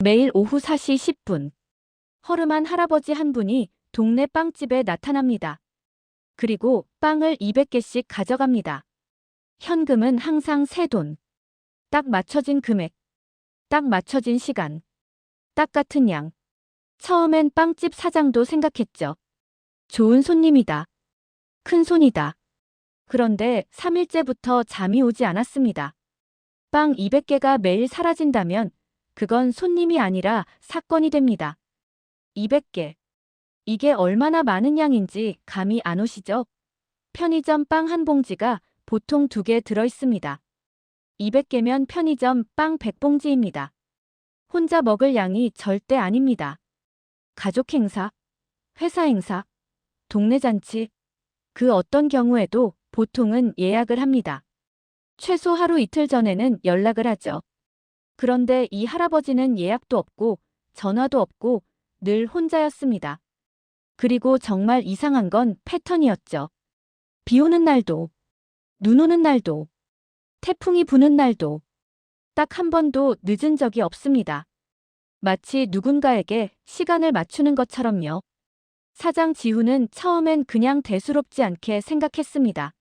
매일 오후 4시 10분. 허름한 할아버지 한 분이 동네 빵집에 나타납니다. 그리고 빵을 200개씩 가져갑니다. 현금은 항상 새 돈. 딱 맞춰진 금액. 딱 맞춰진 시간. 딱 같은 양. 처음엔 빵집 사장도 생각했죠. 좋은 손님이다. 큰 손이다. 그런데 3일째부터 잠이 오지 않았습니다. 빵 200개가 매일 사라진다면 그건 손님이 아니라 사건이 됩니다. 200개. 이게 얼마나 많은 양인지 감이 안 오시죠? 편의점 빵 한 봉지가 보통 2개 들어있습니다. 200개면 편의점 빵 100봉지입니다. 혼자 먹을 양이 절대 아닙니다. 가족 행사, 회사 행사, 동네 잔치, 그 어떤 경우에도 보통은 예약을 합니다. 최소 하루 이틀 전에는 연락을 하죠. 그런데 이 할아버지는 예약도 없고 전화도 없고 늘 혼자였습니다. 그리고 정말 이상한 건 패턴이었죠. 비 오는 날도, 눈 오는 날도, 태풍이 부는 날도 딱 한 번도 늦은 적이 없습니다. 마치 누군가에게 시간을 맞추는 것처럼요. 사장 지훈은 처음엔 그냥 대수롭지 않게 생각했습니다.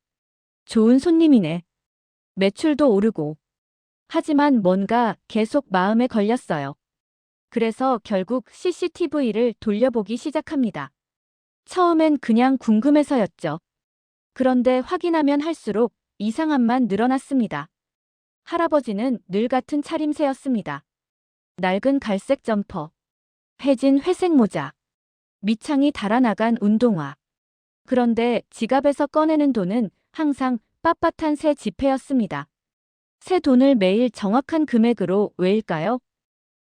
좋은 손님이네. 매출도 오르고. 하지만 뭔가 계속 마음에 걸렸어요. 그래서 결국 CCTV를 돌려보기 시작합니다. 처음엔 그냥 궁금해서였죠. 그런데 확인하면 할수록 이상함만 늘어났습니다. 할아버지는 늘 같은 차림새였습니다. 낡은 갈색 점퍼, 해진 회색 모자, 밑창이 달아나간 운동화. 그런데 지갑에서 꺼내는 돈은 항상 빳빳한 새 지폐였습니다. 새 돈을 매일 정확한 금액으로 왜일까요?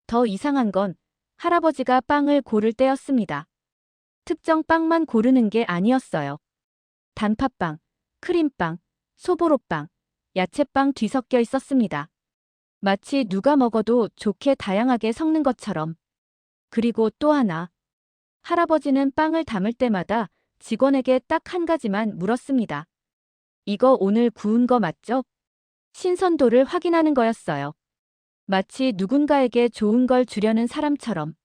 더 이상한 건 할아버지가 빵을 고를 때였습니다. 특정 빵만 고르는 게 아니었어요. 단팥빵, 크림빵, 소보로빵, 야채빵 뒤섞여 있었습니다. 마치 누가 먹어도 좋게 다양하게 섞는 것처럼. 그리고 또 하나. 할아버지는 빵을 담을 때마다 직원에게 딱 한 가지만 물었습니다. 이거 오늘 구운 거 맞죠? 신선도를 확인하는 거였어요. 마치 누군가에게 좋은 걸 주려는 사람처럼.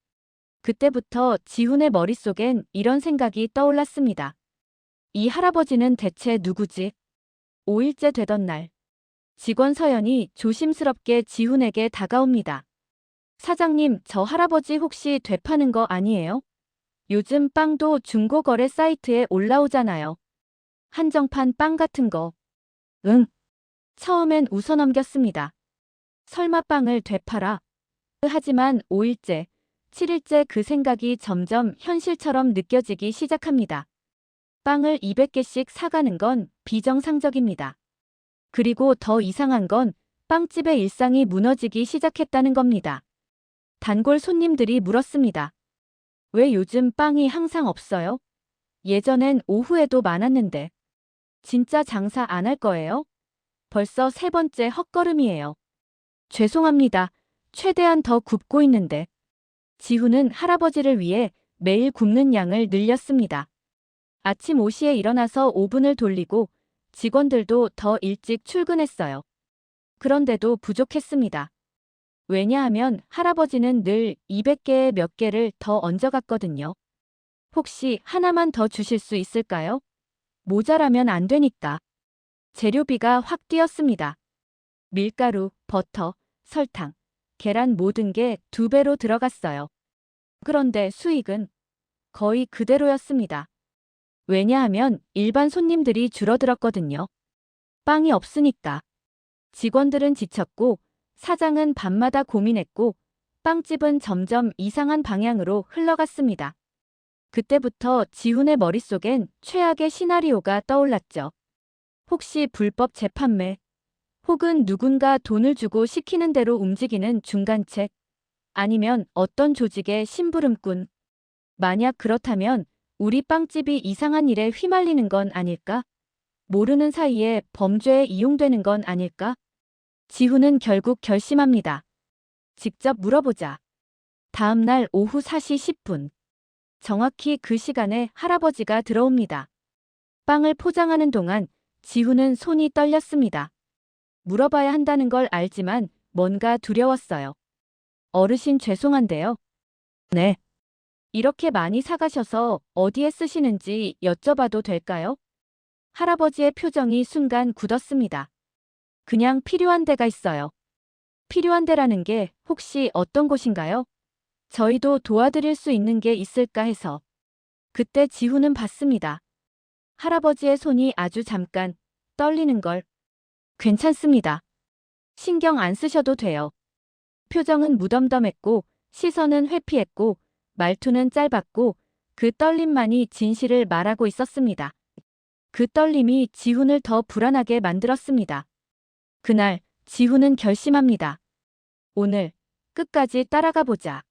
그때부터 지훈의 머릿속엔 이런 생각이 떠올랐습니다. 이 할아버지는 대체 누구지? 5일째 되던 날. 직원 서연이 조심스럽게 지훈에게 다가옵니다. 사장님, 저 할아버지 혹시 되파는 거 아니에요? 요즘 빵도 중고거래 사이트에 올라오잖아요. 한정판 빵 같은 거. 응. 처음엔 웃어넘겼습니다. 설마 빵을 되팔아? 하지만 5일째, 7일째 그 생각이 점점 현실처럼 느껴지기 시작합니다. 빵을 200개씩 사가는 건 비정상적입니다. 그리고 더 이상한 건 빵집의 일상이 무너지기 시작했다는 겁니다. 단골 손님들이 물었습니다. 왜 요즘 빵이 항상 없어요? 예전엔 오후에도 많았는데. 진짜 장사 안 할 거예요? 벌써 3번째 헛걸음이에요. 죄송합니다. 최대한 더 굽고 있는데. 지훈은 할아버지를 위해 매일 굽는 양을 늘렸습니다. 아침 5시에 일어나서 오븐을 돌리고 직원들도 더 일찍 출근했어요. 그런데도 부족했습니다. 왜냐하면 할아버지는 늘 200개에 몇 개를 더 얹어갔거든요. 혹시 하나만 더 주실 수 있을까요? 모자라면 안 되니까. 재료비가 확 뛰었습니다. 밀가루, 버터, 설탕, 계란 모든 게 2배로 들어갔어요. 그런데 수익은 거의 그대로였습니다. 왜냐하면 일반 손님들이 줄어들었거든요. 빵이 없으니까. 직원들은 지쳤고 사장은 밤마다 고민했고 빵집은 점점 이상한 방향으로 흘러갔습니다. 그때부터 지훈의 머릿속엔 최악의 시나리오가 떠올랐죠. 혹시 불법 재판매, 혹은 누군가 돈을 주고 시키는 대로 움직이는 중간책, 아니면 어떤 조직의 심부름꾼. 만약 그렇다면 우리 빵집이 이상한 일에 휘말리는 건 아닐까? 모르는 사이에 범죄에 이용되는 건 아닐까? 지훈은 결국 결심합니다. 직접 물어보자. 다음 날 오후 4시 10분. 정확히 그 시간에 할아버지가 들어옵니다. 빵을 포장하는 동안 지훈은 손이 떨렸습니다. 물어봐야 한다는 걸 알지만 뭔가 두려웠어요. 어르신 죄송한데요. 네. 이렇게 많이 사가셔서 어디에 쓰시는지 여쭤봐도 될까요? 할아버지의 표정이 순간 굳었습니다. 그냥 필요한 데가 있어요. 필요한 데라는 게 혹시 어떤 곳인가요? 저희도 도와드릴 수 있는 게 있을까 해서. 그때 지훈은 봤습니다. 할아버지의 손이 아주 잠깐 떨리는 걸. 괜찮습니다. 신경 안 쓰셔도 돼요. 표정은 무덤덤했고 시선은 회피했고 말투는 짧았고 그 떨림만이 진실을 말하고 있었습니다. 그 떨림이 지훈을 더 불안하게 만들었습니다. 그날 지훈은 결심합니다. 오늘 끝까지 따라가 보자.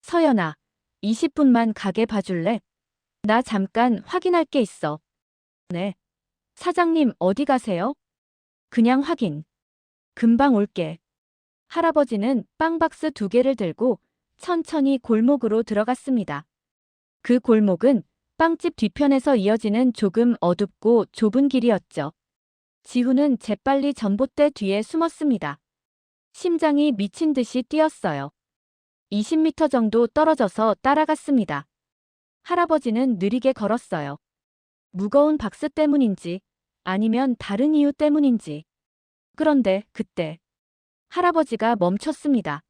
서연아, 20분만 가게 봐줄래? 나 잠깐 확인할 게 있어. 네. 사장님 어디 가세요? 그냥 확인. 금방 올게. 할아버지는 빵박스 2개를 들고 천천히 골목으로 들어갔습니다. 그 골목은 빵집 뒤편에서 이어지는 조금 어둡고 좁은 길이었죠. 지훈은 재빨리 전봇대 뒤에 숨었습니다. 심장이 미친 듯이 뛰었어요. 20m 정도 떨어져서 따라갔습니다. 할아버지는 느리게 걸었어요. 무거운 박스 때문인지 아니면 다른 이유 때문인지. 그런데 그때 할아버지가 멈췄습니다.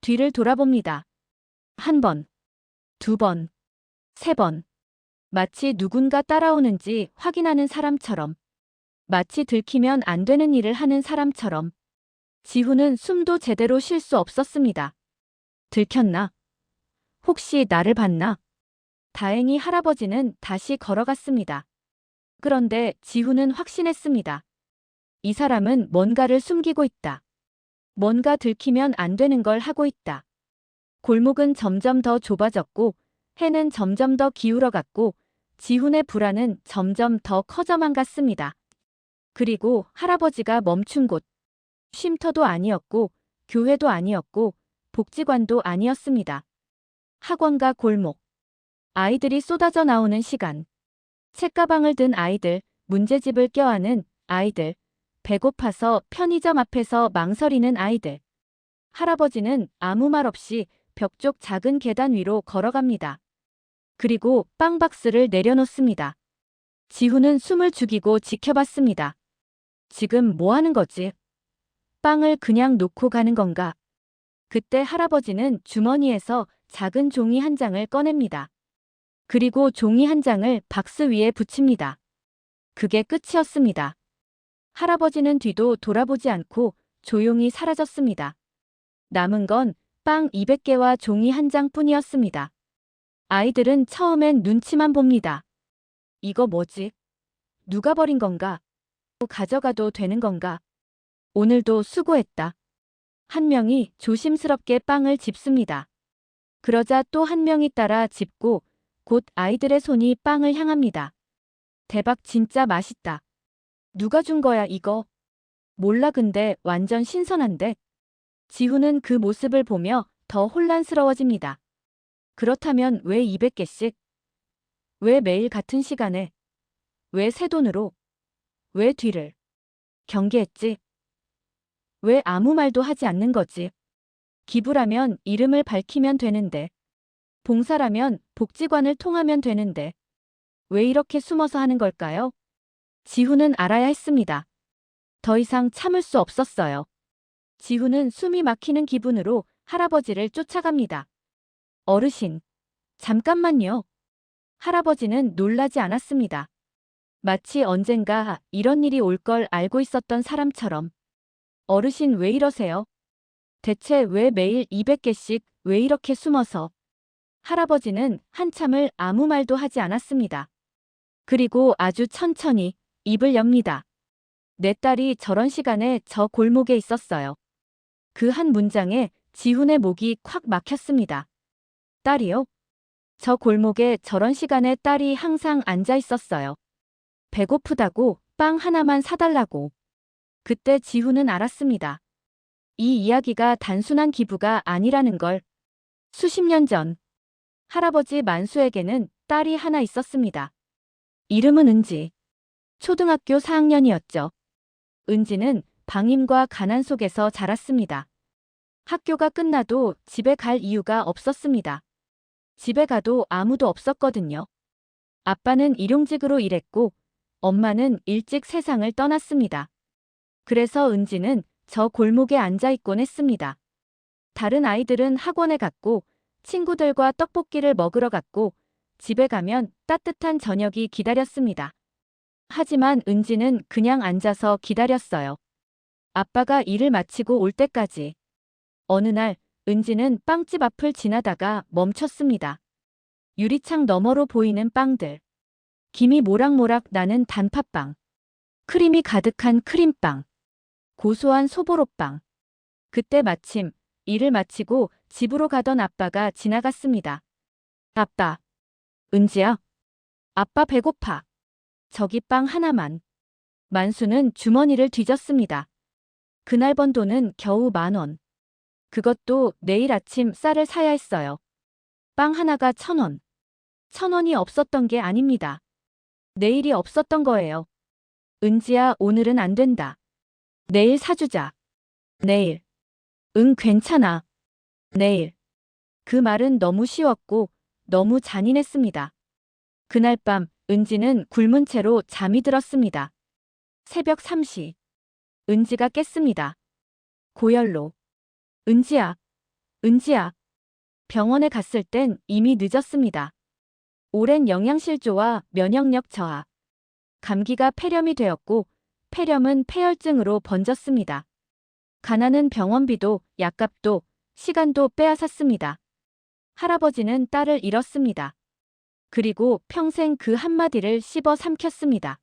뒤를 돌아봅니다. 1번, 2번, 3번. 마치 누군가 따라오는지 확인하는 사람처럼. 마치 들키면 안 되는 일을 하는 사람처럼. 지훈은 숨도 제대로 쉴 수 없었습니다. 들켰나? 혹시 나를 봤나? 다행히 할아버지는 다시 걸어갔습니다. 그런데 지훈은 확신했습니다. 이 사람은 뭔가를 숨기고 있다. 뭔가 들키면 안 되는 걸 하고 있다. 골목은 점점 더 좁아졌고 해는 점점 더 기울어갔고 지훈의 불안은 점점 더 커져만 갔습니다. 그리고 할아버지가 멈춘 곳. 쉼터도 아니었고 교회도 아니었고 복지관도 아니었습니다. 학원가 골목. 아이들이 쏟아져 나오는 시간. 책가방을 든 아이들, 문제집을 껴안은 아이들, 배고파서 편의점 앞에서 망설이는 아이들. 할아버지는 아무 말 없이 벽 쪽 작은 계단 위로 걸어갑니다. 그리고 빵박스를 내려놓습니다. 지훈은 숨을 죽이고 지켜봤습니다. 지금 뭐 하는 거지? 빵을 그냥 놓고 가는 건가? 그때 할아버지는 주머니에서 작은 종이 한 장을 꺼냅니다. 그리고 종이 한 장을 박스 위에 붙입니다. 그게 끝이었습니다. 할아버지는 뒤도 돌아보지 않고 조용히 사라졌습니다. 남은 건 빵 200개와 종이 한 장뿐이었습니다. 아이들은 처음엔 눈치만 봅니다. 이거 뭐지? 누가 버린 건가? 가져가도 되는 건가? 오늘도 수고했다. 한 명이 조심스럽게 빵을 짚습니다. 그러자 또 한 명이 따라 짚고 곧 아이들의 손이 빵을 향합니다. 대박 진짜 맛있다. 누가 준 거야 이거? 몰라 근데 완전 신선한데? 지훈은 그 모습을 보며 더 혼란스러워집니다. 그렇다면 왜 200개씩? 왜 매일 같은 시간에? 왜 새 돈으로? 왜 뒤를 경계했지? 왜 아무 말도 하지 않는 거지? 기부라면 이름을 밝히면 되는데. 봉사라면 복지관을 통하면 되는데. 왜 이렇게 숨어서 하는 걸까요? 지훈은 알아야 했습니다. 더 이상 참을 수 없었어요. 지훈은 숨이 막히는 기분으로 할아버지를 쫓아갑니다. 어르신, 잠깐만요. 할아버지는 놀라지 않았습니다. 마치 언젠가 이런 일이 올 걸 알고 있었던 사람처럼. 어르신 왜 이러세요? 대체 왜 매일 200개씩 왜 이렇게 숨어서? 할아버지는 한참을 아무 말도 하지 않았습니다. 그리고 아주 천천히 입을 엽니다. 내 딸이 저런 시간에 저 골목에 있었어요. 그 한 문장에 지훈의 목이 콱 막혔습니다. 딸이요? 저 골목에 저런 시간에 딸이 항상 앉아 있었어요. 배고프다고 빵 하나만 사달라고. 그때 지훈은 알았습니다. 이 이야기가 단순한 기부가 아니라는 걸. 수십 년 전 할아버지 만수에게는 딸이 하나 있었습니다. 이름은 은지. 초등학교 4학년이었죠. 은지는 방임과 가난 속에서 자랐습니다. 학교가 끝나도 집에 갈 이유가 없었습니다. 집에 가도 아무도 없었거든요. 아빠는 일용직으로 일했고 엄마는 일찍 세상을 떠났습니다. 그래서 은지는 저 골목에 앉아 있곤 했습니다. 다른 아이들은 학원에 갔고 친구들과 떡볶이를 먹으러 갔고 집에 가면 따뜻한 저녁이 기다렸습니다. 하지만 은지는 그냥 앉아서 기다렸어요. 아빠가 일을 마치고 올 때까지. 어느 날 은지는 빵집 앞을 지나다가 멈췄습니다. 유리창 너머로 보이는 빵들. 김이 모락모락 나는 단팥빵. 크림이 가득한 크림빵. 고소한 소보로빵. 그때 마침 일을 마치고 집으로 가던 아빠가 지나갔습니다. 아빠. 은지야. 아빠 배고파. 저기 빵 하나만. 만수는 주머니를 뒤졌습니다. 그날 번 돈은 겨우 10,000원. 그것도 내일 아침 쌀을 사야 했어요. 빵 하나가 1,000원. 1,000원이 없었던 게 아닙니다. 내일이 없었던 거예요. 은지야, 오늘은 안 된다. 내일 사주자. 내일. 응, 괜찮아. 내일. 그 말은 너무 쉬웠고 너무 잔인했습니다. 그날 밤 은지는 굶은 채로 잠이 들었습니다. 새벽 3시. 은지가 깼습니다. 고열로. 은지야. 은지야. 병원에 갔을 땐 이미 늦었습니다. 오랜 영양실조와 면역력 저하. 감기가 폐렴이 되었고 폐렴은 폐혈증으로 번졌습니다. 가난은 병원비도 약값도 시간도 빼앗았습니다. 할아버지는 딸을 잃었습니다. 그리고 평생 그 한마디를 씹어 삼켰습니다.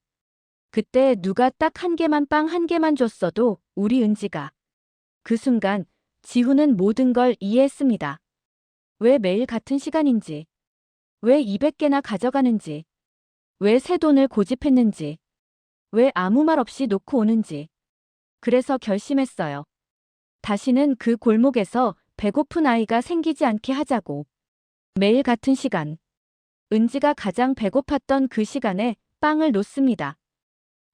그때 누가 딱 한 개만 빵 한 개만 줬어도 우리 은지가. 그 순간 지훈은 모든 걸 이해했습니다. 왜 매일 같은 시간인지. 왜 200개나 가져가는지. 왜 새 돈을 고집했는지. 왜 아무 말 없이 놓고 오는지. 그래서 결심했어요. 다시는 그 골목에서 배고픈 아이가 생기지 않게 하자고. 매일 같은 시간. 은지가 가장 배고팠던 그 시간에 빵을 놓습니다.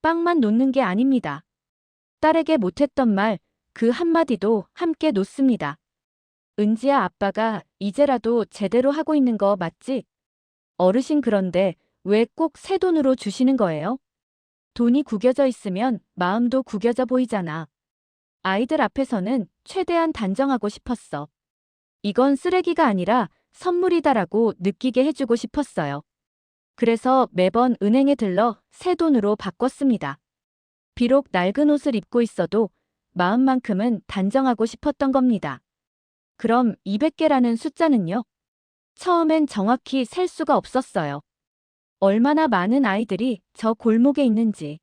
빵만 놓는 게 아닙니다. 딸에게 못했던 말, 그 한마디도 함께 놓습니다. 은지야, 아빠가 이제라도 제대로 하고 있는 거 맞지? 어르신, 그런데 왜 꼭 새 돈으로 주시는 거예요? 돈이 구겨져 있으면 마음도 구겨져 보이잖아. 아이들 앞에서는 최대한 단정하고 싶었어. 이건 쓰레기가 아니라 선물이다라고 느끼게 해주고 싶었어요. 그래서 매번 은행에 들러 새 돈으로 바꿨습니다. 비록 낡은 옷을 입고 있어도 마음만큼은 단정하고 싶었던 겁니다. 그럼 200개라는 숫자는요? 처음엔 정확히 셀 수가 없었어요. 얼마나 많은 아이들이 저 골목에 있는지.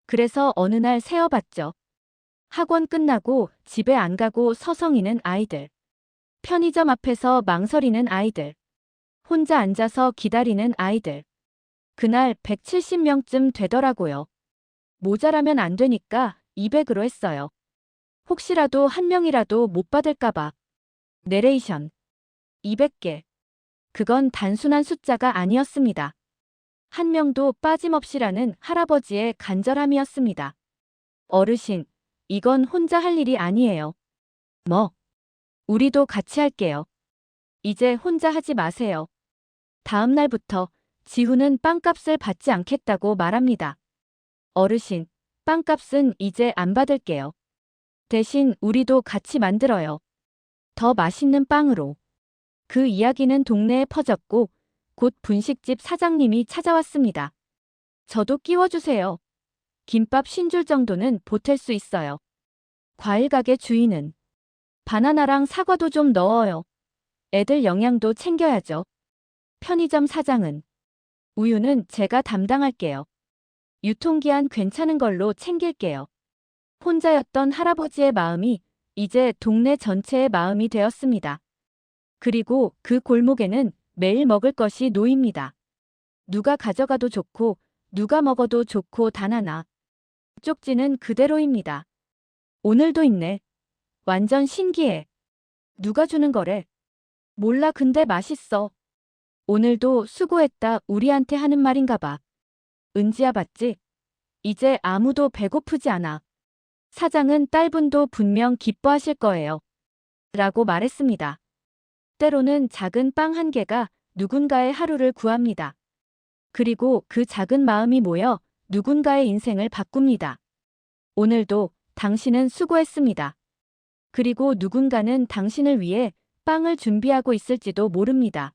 그래서 어느 날 세어봤죠. 학원 끝나고 집에 안 가고 서성이는 아이들. 편의점 앞에서 망설이는 아이들. 혼자 앉아서 기다리는 아이들. 그날 170명쯤 되더라고요. 모자라면 안 되니까 200으로 했어요. 혹시라도 한 명이라도 못 받을까봐. 내레이션. 200개. 그건 단순한 숫자가 아니었습니다. 한 명도 빠짐없이라는 할아버지의 간절함이었습니다. 어르신, 이건 혼자 할 일이 아니에요. 뭐? 우리도 같이 할게요. 이제 혼자 하지 마세요. 다음 날부터 지훈은 빵값을 받지 않겠다고 말합니다. 어르신, 빵값은 이제 안 받을게요. 대신 우리도 같이 만들어요. 더 맛있는 빵으로. 그 이야기는 동네에 퍼졌고 곧 분식집 사장님이 찾아왔습니다. 저도 끼워주세요. 김밥 50줄 정도는 보탤 수 있어요. 과일 가게 주인은 바나나랑 사과도 좀 넣어요. 애들 영양도 챙겨야죠. 편의점 사장은 우유는 제가 담당할게요. 유통기한 괜찮은 걸로 챙길게요. 혼자였던 할아버지의 마음이 이제 동네 전체의 마음이 되었습니다. 그리고 그 골목에는 매일 먹을 것이 놓입니다. 누가 가져가도 좋고 누가 먹어도 좋고 단 하나. 쪽지는 그대로입니다. 오늘도 있네. 완전 신기해. 누가 주는 거래? 몰라, 근데 맛있어. 오늘도 수고했다 우리한테 하는 말인가 봐. 은지야, 봤지? 이제 아무도 배고프지 않아. 사장은 딸분도 분명 기뻐하실 거예요. 라고 말했습니다. 때로는 작은 빵 한 개가 누군가의 하루를 구합니다. 그리고 그 작은 마음이 모여 누군가의 인생을 바꿉니다. 오늘도 당신은 수고했습니다. 그리고 누군가는 당신을 위해 빵을 준비하고 있을지도 모릅니다.